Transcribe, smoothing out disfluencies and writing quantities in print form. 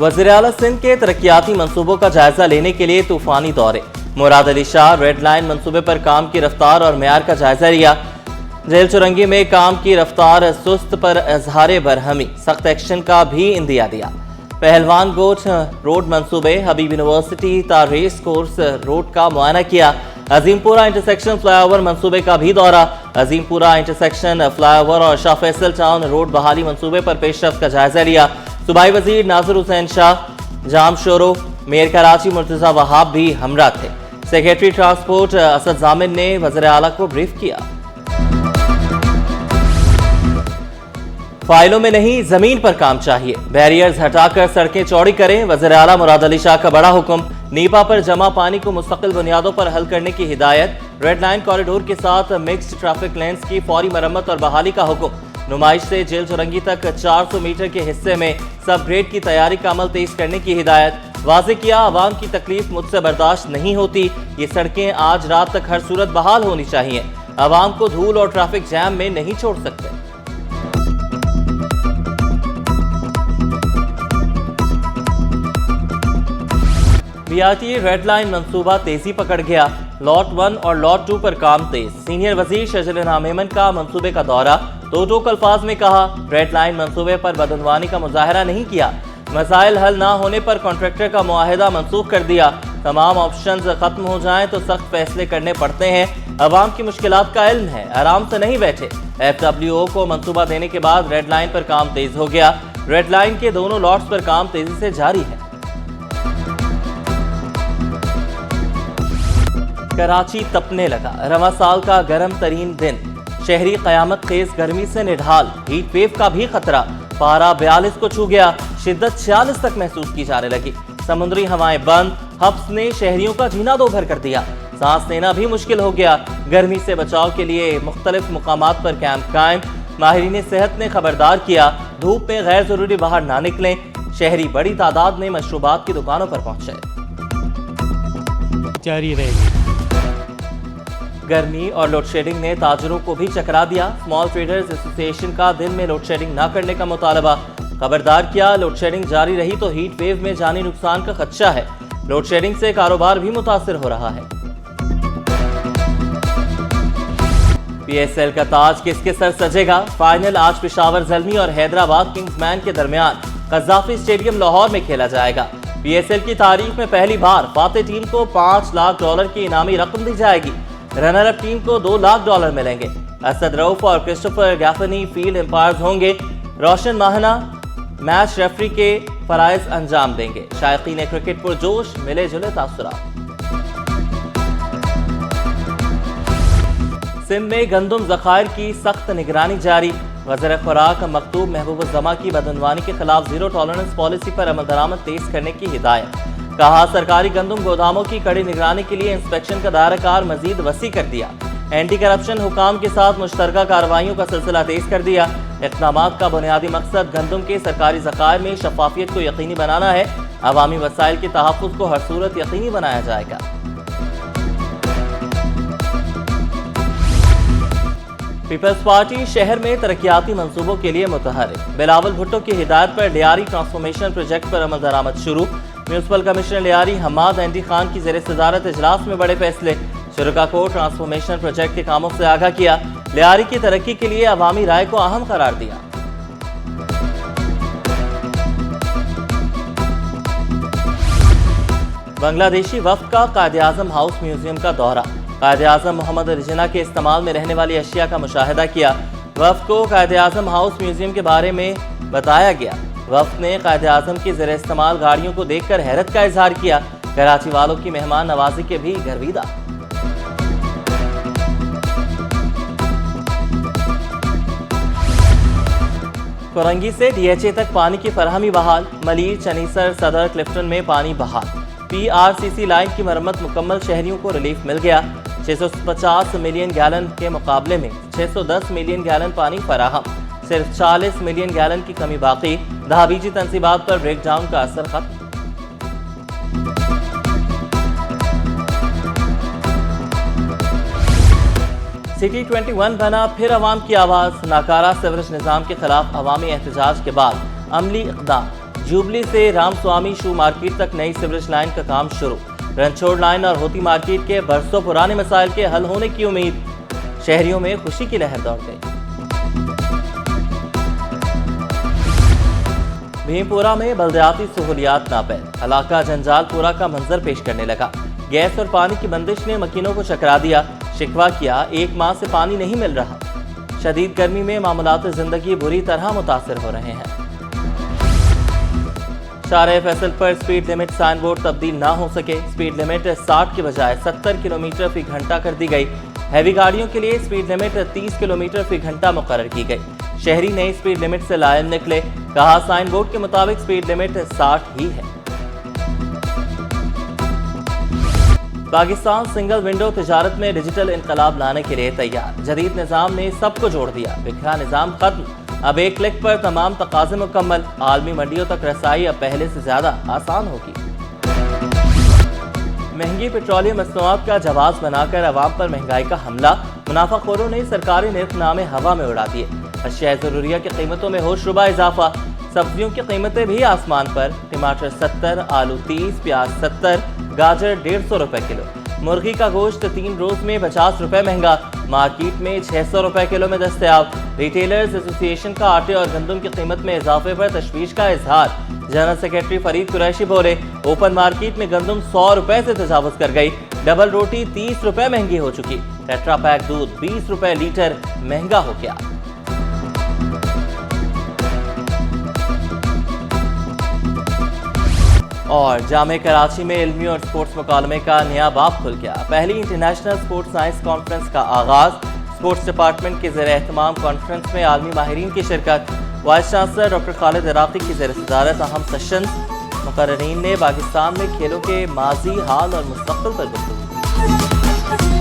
वज़ीर आला सिंध के तरक्याती मंसूबों का जायजा लेने के लिए तूफानी दौरे। मुराद अली शाह रेड लाइन मंसूबे पर काम की रफ्तार और मेयार का जायजा लिया। जेल चुरंगी में काम की रफ्तार सुस्त पर इजहार बरहमी, सख्त एक्शन का भी इंदिया दिया। पहलवान गोठ रोड मंसूबे, हबीब यूनिवर्सिटी ता रेस कोर्स रोड का मुआयना किया। अजीमपुरा इंटरसेक्शन फ्लाईओवर मंसूबे का भी दौरा। अजीमपुरा इंटरसेक्शन फ्लाईओवर और शाह फैसल टाउन रोड बहाली मंसूबे पर पेशरफ्त का जायजा लिया। सूबाई वजीर नासिर हुसैन शाह, जाम शोरो, मेयर कराची मुर्तजा वहाब भी हमरा थे। सेक्रेटरी ट्रांसपोर्ट असद जामिन ने वज़ीर आला को ब्रीफ किया। फाइलों में नहीं, जमीन पर काम चाहिए। बैरियर्स हटाकर सड़कें चौड़ी करें। वज़ीर आला मुराद अली शाह का बड़ा हुक्म। नीपा पर जमा पानी को मुस्तकिल बुनियादों पर हल करने की हिदायत। रेड लाइन कॉरिडोर के साथ मिक्स्ड ट्रैफिक लेन्स की फौरी मरम्मत और बहाली का हुक्म। नुमाइश से जेल चुरंगी तक 400 मीटर के हिस्से में सब ग्रेड की तैयारी का अमल तेज करने की हिदायत। वाज़े किया, आवाम की तकलीफ मुझसे बर्दाश्त नहीं होती। ये सड़कें आज रात तक हर सूरत बहाल होनी चाहिए। आवाम को धूल और ट्रैफिक जैम में नहीं छोड़ सकते। बीआरटी रेड लाइन मंसूबा तेजी पकड़ गया। लॉट 1 और लॉट 2 पर काम तेज। सीनियर वजीर शजरना मेमन का मंसूबे का दौरा। दो टोक अल्फाज में कहा, रेड लाइन मंसूबे पर बदअनवानी का मुजाहरा नहीं किया। मसाइल हल ना होने पर कॉन्ट्रैक्टर का मुआहिदा मनसूख कर दिया। तमाम ऑप्शंस खत्म हो जाएं तो सख्त फैसले करने पड़ते हैं। अवाम की मुश्किलात का इल्म है, आराम से नहीं बैठे। FWO को मंसूबा देने के बाद रेड लाइन पर काम तेज हो गया। रेड लाइन के दोनों लॉट्स पर काम तेजी से जारी है। कराची तपने लगा। रवां साल का गर्म तरीन दिन। शहरी कयामत खेज गर्मी से निढाल। हीट वेव का भी खतरा। पारा 42 को छू गया। शिद्दत 46 तक महसूस की जाने लगी। समुद्री हवाएं बंद। हब्स ने शहरियों का जीना दो भर कर दिया। सांस लेना भी मुश्किल हो गया। गर्मी से बचाव के लिए मुख्तलिफ मुकामात पर कैंप कायम। माहिरीन सेहत ने खबरदार किया, धूप में गैर जरूरी बाहर ना निकलें। शहरी बड़ी तादाद में मशरूबात की दुकानों पर पहुंचे। जारी रहेगी। गर्मी और लोड शेडिंग ने ताजरों को भी चकरा दिया। स्मॉल ट्रेडर्स एसोसिएशन का दिन में लोड शेडिंग न करने का मुतालबा। खबरदार किया, लोड शेडिंग जारी रही तो हीट वेव में जानी नुकसान का खदशा है। लोड शेडिंग से कारोबार भी मुतासिर हो रहा है। PSL का ताज किसके सर सजेगा? फाइनल आज पेशावर ज़ल्मी और हैदराबाद किंग्समैन के दरमियान कज़ाफी स्टेडियम लाहौर में खेला जाएगा। PSL की तारीख में पहली बार फातेह टीम को $5 लाख की इनामी रकम दी जाएगी। रनर अप टीम को $2 लाख मिलेंगे। असद रऊफ और क्रिस्टोफर गैफनी फील्ड एम्पायर्स होंगे। रोशन माहना मैच रेफरी के फराइज अंजाम देंगे। शायकीन क्रिकेट पुरजोश, मिले जुले तासुरात। सिंध में गंदम ज़खायर की सख्त निगरानी जारी। वज़ीर खुराक मकतूब महबूबुज़्ज़मा की बदअनवानी के खिलाफ जीरो टॉलरेंस पॉलिसी पर अमल दरामद तेज करने की हिदायत। कहा, सरकारी गंदम गोदामों की कड़ी निगरानी के लिए इंस्पेक्शन का दायरा कार मजीद वसी कर दिया। एंटी करप्शन हुकाम के साथ मुश्तरका कार्रवाइयों का सिलसिला तेज कर दिया। इक़दामात का बुनियादी मकसद गंदम के सरकारी ज़खायर में शफाफियत को यकीनी बनाना है। अवामी वसाइल के तहफ़्फ़ुज़ को हर सूरत यकीनी बनाया जाएगा। पीपल्स पार्टी शहर में तरक्याती मंसूबों के लिए मुतहर्रिक। बिलावल भुट्टो की हिदायत पर लियारी ट्रांसफॉर्मेशन प्रोजेक्ट पर अमल दरामद शुरू। म्यूनसिपल कमिश्नर लियारी हमाद एंडी खान की ज़ेर सदारत इजलास में बड़े फैसले। शुरका को ट्रांसफॉर्मेशन प्रोजेक्ट के कामों से आगाह किया। लियारी की तरक्की के लिए अवामी राय को अहम करार दिया। बांग्लादेशी वफ्द का कायद-ए-आज़म हाउस म्यूजियम का दौरा। कायद-ए-आज़म मोहम्मद अली जिन्ना के इस्तेमाल में रहने वाली अशिया का मुशाहिदा किया। वफ्द को कायद-ए-आज़म हाउस म्यूजियम के बारे में बताया गया। वफ्द ने कायद-ए-आज़म की ज़ेर इस्तेमाल गाड़ियों को देखकर हैरत का इजहार किया। कराची वालों की मेहमान नवाजी के भी गर्विदा। कोरंगी से DHA तक पानी की फराहमी बहाल। मलीर, चनीसर, सदर, क्लिफ्टन में पानी बहाल। PRCC लाइन की मरम्मत मुकम्मल। शहरियों को रिलीफ मिल गया। 650 मिलियन गैलन के मुकाबले में 610 मिलियन गैलन पानी फराहम। सिर्फ 40 मिलियन गैलन की कमी बाकी। दहाबीजी तंसीबात पर ब्रेकडाउन का असर खत्म। सिटी 21 बना फिर अवाम की आवाज। नाकारा सीवरेज निजाम के खिलाफ अवामी एहतजाज के बाद अमली इक़दाम। जुबली से रामस्वामी शू मार्केट तक नई सीवरेज लाइन का काम शुरू। रनछोड़ लाइन और होती मार्केट के बरसों पुराने मसाइल के हल होने की उम्मीद। शहरियों में खुशी की लहर दौड़ गई। भीमपुरा में बल्दियाती सहूलियात नापैद, इलाका जंजालपुरा का मंजर पेश करने लगा। गैस और पानी की बंदिश ने मकीनों को चकरा दिया। शिकवा किया, 1 माह से पानी नहीं मिल रहा। शदीद गर्मी में मामूलात जिंदगी बुरी तरह मुतासिर हो रहे हैं। शारे फैसल पर स्पीड लिमिट साइन बोर्ड तब्दील ना हो सके। स्पीड लिमिट 60 के बजाय 70 किलोमीटर फी घंटा कर दी गई। हैवी गाड़ियों के लिए स्पीड लिमिट 30 किलोमीटर फी घंटा मुकर्रर की गई। शहरी नई स्पीड लिमिट से लायल निकले। कहा, साइन बोर्ड के मुताबिक स्पीड लिमिट 60 ही है। पाकिस्तान सिंगल विंडो तिजारत में डिजिटल इनकलाब लाने के लिए तैयार। जदीद निज़ाम ने सबको जोड़ दिया। बिखरा निज़ाम खत्म, अब एक क्लिक पर तमाम तकाज़े मुकम्मल। आलमी मंडियों तक रसाई अब पहले से ज़्यादा आसान होगी। महंगी पेट्रोलियम मसनूआत का जवाब बनाकर अवाम पर महंगाई का हमला। मुनाफाखोरों ने सरकारी निर्खनामे हवा में उड़ा दिए। अशिया ज़रूरिया की कीमतों में होशरुबा इजाफा। सब्जियों की कीमतें भी आसमान पर। टमाटर 70, आलू 30, प्याज 70, गाजर 150 रुपए किलो। मुर्गी का गोश्त 3 रोज में 50 रुपए महंगा। मार्केट में 600 रुपए किलो में दस्तयाब। रिटेलर्स एसोसिएशन का आटे और गंदम की कीमत में इजाफे पर तशवीश का इजहार। जनरल सेक्रेटरी फरीद कुरैशी बोले, ओपन मार्केट में गंदम 100 रुपए से तजावुज कर गई। डबल रोटी 30 रुपए महंगी हो चुकी। टेट्रा पैक दूध 20 रुपए लीटर महंगा हो गया। और जामे कराची में इल्मी और स्पोर्ट्स मुकालमे का नया बाब खुल गया। पहली इंटरनेशनल स्पोर्ट्स साइंस कॉन्फ्रेंस का आगाज। स्पोर्ट्स डिपार्टमेंट के ज़ेर एहतमाम कॉन्फ्रेंस में आलमी माहिरीन की शिरकत। Vice chancellor doctor Khalid Iraqi की ज़ेर सदारत अहम सेशन। मुकर्ररीन ने पाकिस्तान में खेलों के माजी, हाल और मुस्तक़बिल पर गुफ्तगू की।